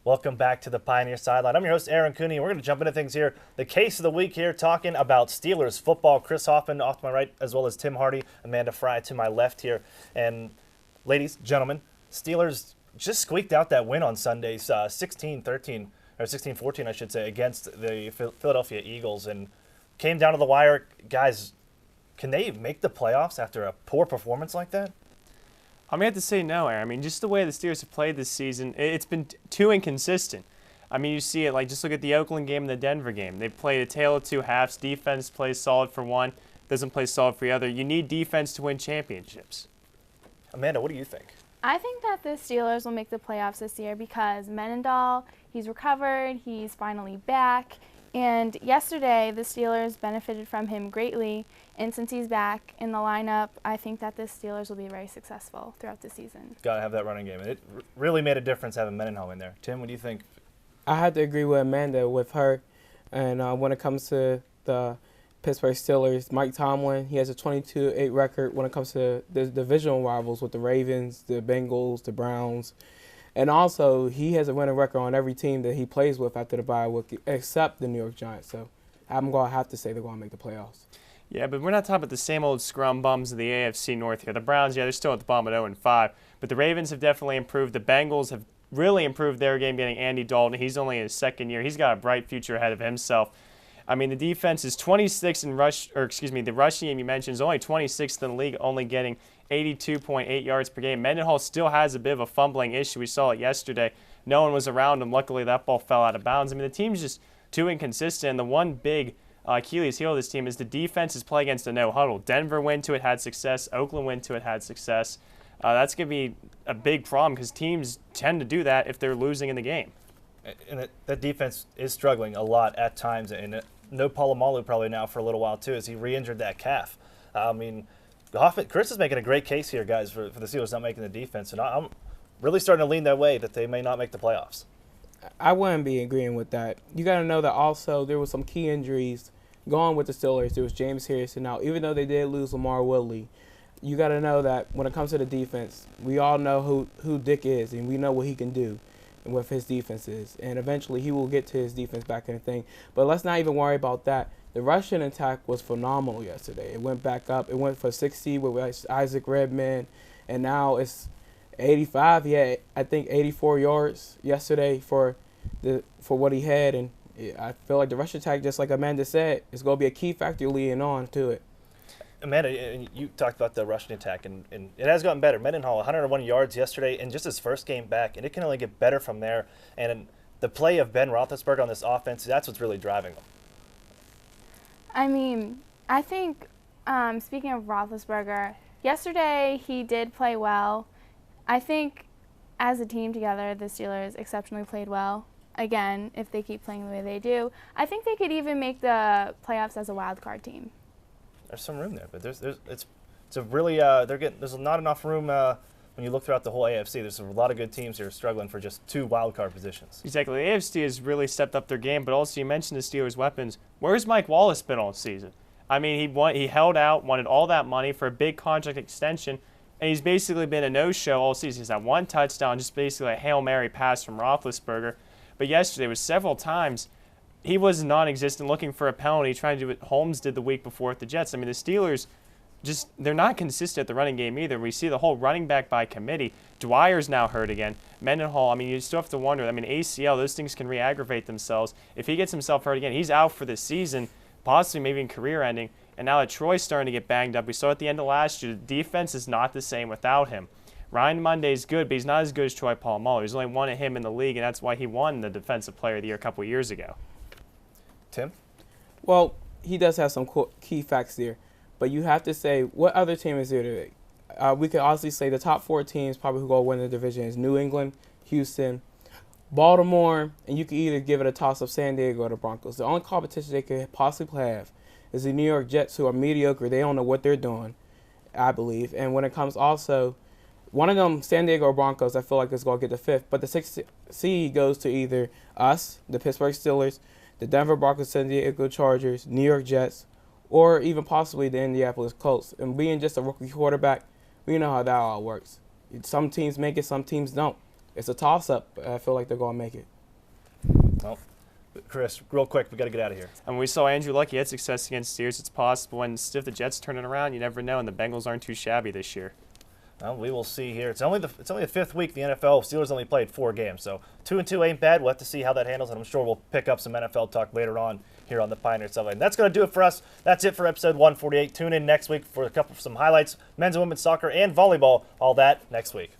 Welcome back to the Pioneer Sideline. I'm your host, Aaron Cooney, and we're going to jump into things here. The case of the week here, talking about Steelers football. Chris Hoffman off to my right, as well as Tim Hardy, Amanda Fry to my left here. And ladies, gentlemen, Steelers just squeaked out that win on Sundays, 16-13, or 16-14, I should say, against the Philadelphia Eagles, and came down to the wire. Guys, can they make the playoffs after a poor performance like that? I'm going to have to say no, Aaron. I mean, just the way the Steelers have played this season, it's been too inconsistent. I mean, you see it, like, just look at the Oakland game and the Denver game. They played a tale of two halves. Defense plays solid for one, doesn't play solid for the other. You need defense to win championships. Amanda, what do you think? I think that the Steelers will make the playoffs this year because Mendenhall, he's recovered, he's finally back. And yesterday, the Steelers benefited from him greatly. And since he's back in the lineup, I think that the Steelers will be very successful throughout the season. Got to have that running game. And it really made a difference having Mendenhall in there. Tim, what do you think? I had to agree with Amanda with her. And when it comes to the Pittsburgh Steelers, Mike Tomlin, he has a 22-8 record when it comes to the divisional rivals with the Ravens, the Bengals, the Browns. And also, he has a winning record on every team that he plays with after the bye week, except the New York Giants. So I'm going to have to say they're going to make the playoffs. Yeah, but we're not talking about the same old scrum bums of the AFC North here. The Browns, yeah, they're still at the bottom at 0-5. But the Ravens have definitely improved. The Bengals have really improved their game, getting Andy Dalton. He's only in his second year. He's got a bright future ahead of himself. I mean, the defense is 26th in the rushing game you mentioned is only 26th in the league, only getting 82.8 yards per game. Mendenhall still has a bit of a fumbling issue. We saw it yesterday. No one was around him. Luckily, that ball fell out of bounds. I mean, the team's just too inconsistent. And the one big Achilles heel of this team is the defense's play against the no-huddle. Denver went to it, had success. Oakland went to it, had success. That's going to be a big problem because teams tend to do that if they're losing in the game. And that defense is struggling a lot at times. And no Polamalu probably now for a little while, too, as he re-injured that calf. I mean, Chris is making a great case here, guys, for the Steelers not making the defense. And I'm really starting to lean that way that they may not make the playoffs. I wouldn't be agreeing with that. You got to know that also there were some key injuries going with the Steelers. There was James Harrison. Now, even though they did lose Lamar Woodley, you got to know that when it comes to the defense, we all know who Dick is, and we know what he can do with his defenses. And eventually he will get to his defense back in the thing. But let's not even worry about that. The Russian attack was phenomenal yesterday. It went back up. It went for 60 with Isaac Redman, and now it's 85. He had, I think, 84 yards yesterday for what he had. And I feel like the Russian attack, just like Amanda said, is going to be a key factor leading on to it. Amanda, you talked about the rushing attack, and it has gotten better. Mendenhall, 101 yards yesterday in just his first game back, and it can only get better from there. And the play of Ben Roethlisberger on this offense, that's what's really driving them. I mean, I think, speaking of Roethlisberger, yesterday he did play well. I think as a team together, the Steelers exceptionally played well. Again, if they keep playing the way they do, I think they could even make the playoffs as a wild card team. There's some room there, but there's a really there's not enough room when you look throughout the whole AFC. There's a lot of good teams here struggling for just 2 wild card positions. Exactly. The AFC has really stepped up their game, but also you mentioned the Steelers' weapons. Where's Mike Wallace been all season? I mean, he held out, wanted all that money for a big contract extension, and he's basically been a no-show all season. He's had 1 touchdown, just basically a Hail Mary pass from Roethlisberger. But yesterday was several times he was non-existent, looking for a penalty, trying to do what Holmes did the week before with the Jets. I mean, the Steelers, they're not consistent at the running game either. We see the whole running back by committee. Dwyer's now hurt again. Mendenhall, I mean, you still have to wonder. I mean, ACL, those things can re-aggravate themselves. If he gets himself hurt again, he's out for the season, possibly maybe in career-ending. And now that Troy's starting to get banged up, we saw at the end of last year, the defense is not the same without him. Ryan Monday's good, but he's not as good as Troy Polamalu. There's only one of him in the league, and that's why he won the Defensive Player of the Year a couple of years ago. Tim? Well, he does have some key facts there, but you have to say, what other team is there today? We could honestly say the top 4 teams probably who go win the division is New England, Houston, Baltimore, and you can either give it a toss of San Diego or the Broncos. The only competition they could possibly have is the New York Jets, who are mediocre. They don't know what they're doing, I believe. And when it comes also, one of them, San Diego or Broncos, I feel like is going to get the 5th. But the 6th seed goes to either us, the Pittsburgh Steelers, the Denver Broncos, San Diego Chargers, New York Jets, or even possibly the Indianapolis Colts. And being just a rookie quarterback, we know how that all works. Some teams make it, some teams don't. It's a toss-up, but I feel like they're going to make it. Well, Chris, real quick, we got to get out of here. And we saw Andrew Luck. He had success against Steelers. It's possible. And if the Jets turn it around, you never know. And the Bengals aren't too shabby this year. Well, we will see here. It's only the 5th week in the NFL. Steelers only played 4 games, so 2-2 ain't bad. We'll have to see how that handles, and I'm sure we'll pick up some NFL talk later on here on the Pioneer Sideline. That's going to do it for us. That's it for episode 148. Tune in next week for some highlights, men's and women's soccer and volleyball. All that next week.